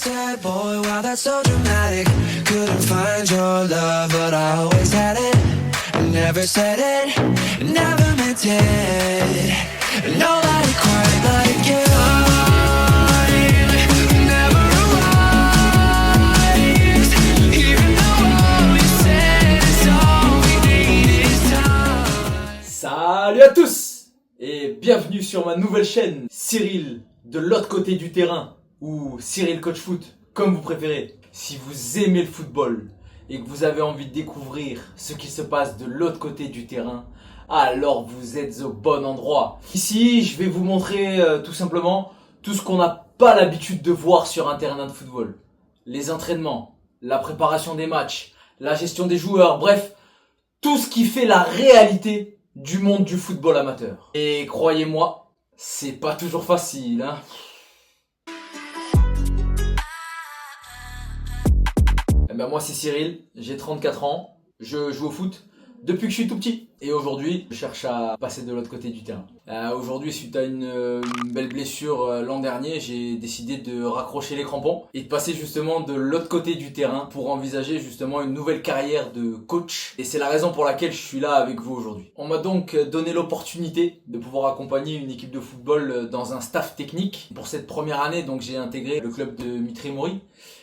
said, boy, wow, that's so dramatic. Couldn't find your love, but I always had it. Never said it, never meant it. Nobody quite like you. Time never arrives, even though you said it's all we need is time. Salut à tous et bienvenue sur ma nouvelle chaîne Cyril de l'autre côté du terrain ou Cyril Coach Foot comme vous préférez. Si vous aimez le football et que vous avez envie de découvrir ce qui se passe de l'autre côté du terrain, alors vous êtes au bon endroit. Ici je vais vous montrer tout simplement tout ce qu'on n'a pas l'habitude de voir sur un terrain de football. Les entraînements, la préparation des matchs, la gestion des joueurs, bref, tout ce qui fait la réalité du monde du football amateur. Et croyez-moi, c'est pas toujours facile, hein. Eh ben moi c'est Cyril, j'ai 34 ans, je joue au foot depuis que je suis tout petit. Et aujourd'hui, je cherche à passer de l'autre côté du terrain. Aujourd'hui, suite à une belle blessure l'an dernier, j'ai décidé de raccrocher les crampons et de passer justement de l'autre côté du terrain pour envisager justement une nouvelle carrière de coach. Et c'est la raison pour laquelle je suis là avec vous aujourd'hui. On m'a donc donné l'opportunité de pouvoir accompagner une équipe de football dans un staff technique. Pour cette première année, donc j'ai intégré le club de Mitry Mory,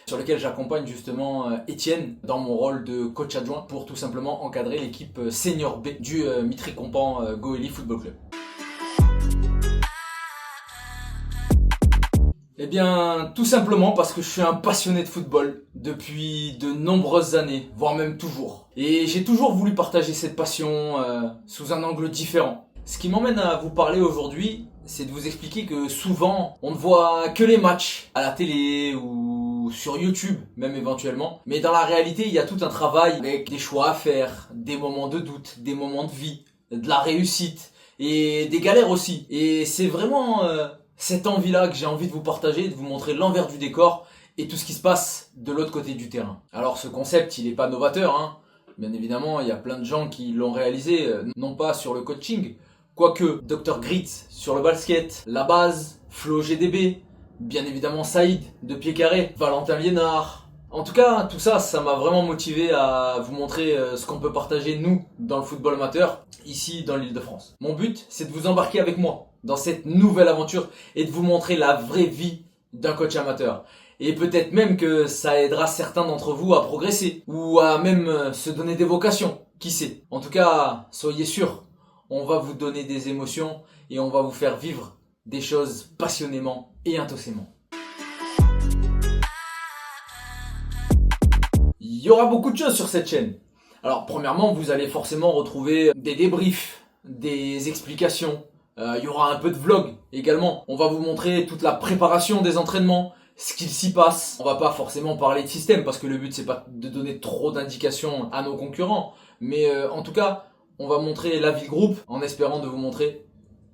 sur lequel j'accompagne justement Étienne dans mon rôle de coach adjoint pour tout simplement encadrer l'équipe senior B du Mitry Compan Goély Football Club. Eh bien, tout simplement parce que je suis un passionné de football depuis de nombreuses années, voire même toujours. Et j'ai toujours voulu partager cette passion sous un angle différent. Ce qui m'emmène à vous parler aujourd'hui, c'est de vous expliquer que souvent, on ne voit que les matchs à la télé ou sur YouTube, même éventuellement. Mais dans la réalité, il y a tout un travail avec des choix à faire, des moments de doute, des moments de vie, de la réussite et des galères aussi. Et c'est vraiment cette envie-là que j'ai envie de vous partager, de vous montrer l'envers du décor et tout ce qui se passe de l'autre côté du terrain. Alors ce concept, il n'est pas novateur, hein. Bien évidemment, il y a plein de gens qui l'ont réalisé, non pas sur le coaching, quoique Dr Gritz sur le basket, La Base, Flo GDB, bien évidemment Saïd de Pied Carré, Valentin Liénard. En tout cas, tout ça, ça m'a vraiment motivé à vous montrer ce qu'on peut partager nous dans le football amateur, ici dans l'Île-de-France. Mon but, c'est de vous embarquer avec moi dans cette nouvelle aventure et de vous montrer la vraie vie d'un coach amateur. Et peut-être même que ça aidera certains d'entre vous à progresser ou à même se donner des vocations, qui sait. En tout cas, soyez sûrs, on va vous donner des émotions et on va vous faire vivre des choses passionnément et intensément. Il y aura beaucoup de choses sur cette chaîne. Alors premièrement, vous allez forcément retrouver des débriefs, des explications. Il y aura un peu de vlog également. On va vous montrer toute la préparation des entraînements, ce qu'il s'y passe. On va pas forcément parler de système parce que le but c'est pas de donner trop d'indications à nos concurrents. Mais en tout cas, on va montrer la vie de groupe en espérant de vous montrer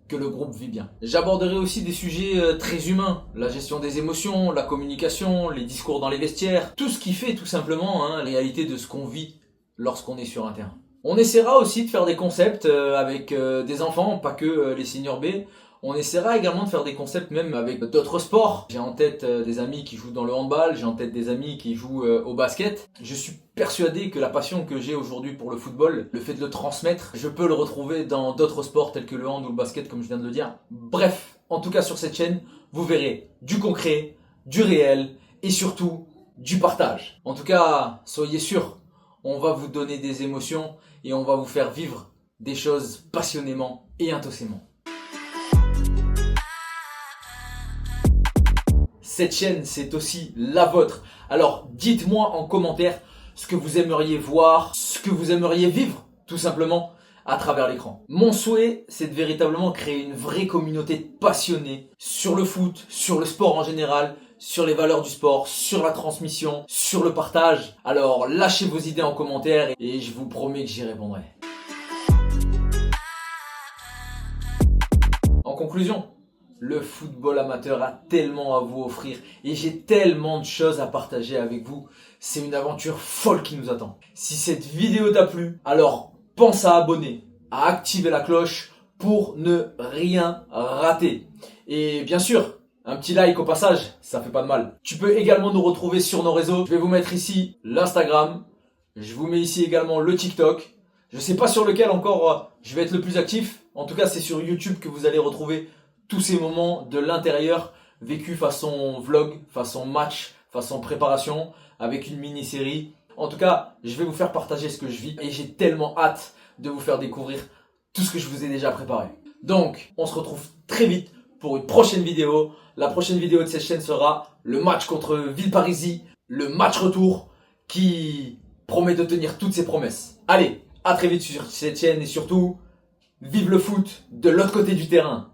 que le groupe vit bien. J'aborderai aussi des sujets très humains, la gestion des émotions, la communication, les discours dans les vestiaires, tout ce qui fait tout simplement la réalité de ce qu'on vit lorsqu'on est sur un terrain. On essaiera aussi de faire des concepts avec des enfants, pas que les seniors B. On essaiera également de faire des concepts même avec d'autres sports. J'ai en tête des amis qui jouent dans le handball, j'ai en tête des amis qui jouent au basket. Je suis persuadé que la passion que j'ai aujourd'hui pour le football, le fait de le transmettre, je peux le retrouver dans d'autres sports tels que le hand ou le basket comme je viens de le dire. Bref, en tout cas sur cette chaîne, vous verrez du concret, du réel et surtout du partage. En tout cas, soyez sûrs, on va vous donner des émotions et on va vous faire vivre des choses passionnément et intensément. Cette chaîne, c'est aussi la vôtre. Alors, dites-moi en commentaire ce que vous aimeriez voir, ce que vous aimeriez vivre, tout simplement, à travers l'écran. Mon souhait, c'est de véritablement créer une vraie communauté de passionnés sur le foot, sur le sport en général, sur les valeurs du sport, sur la transmission, sur le partage. Alors, lâchez vos idées en commentaire et je vous promets que j'y répondrai. En conclusion, le football amateur a tellement à vous offrir et j'ai tellement de choses à partager avec vous. C'est une aventure folle qui nous attend. Si cette vidéo t'a plu, alors pense à abonner, à activer la cloche pour ne rien rater. Et bien sûr, Un petit like au passage, ça fait pas de mal. Tu peux également nous retrouver sur nos réseaux. Je vais vous mettre ici l'Instagram. Je vous mets ici également le TikTok. Je sais pas sur lequel encore je vais être le plus actif. En tout cas, c'est sur YouTube que vous allez retrouver tous ces moments de l'intérieur vécus façon vlog, façon match, façon préparation, avec une mini-série. En tout cas, je vais vous faire partager ce que je vis et j'ai tellement hâte de vous faire découvrir tout ce que je vous ai déjà préparé. Donc, on se retrouve très vite pour une prochaine vidéo. La prochaine vidéo de cette chaîne sera le match contre Villeparisis, le match retour qui promet de tenir toutes ses promesses. Allez, à très vite sur cette chaîne et surtout, vive le foot de l'autre côté du terrain.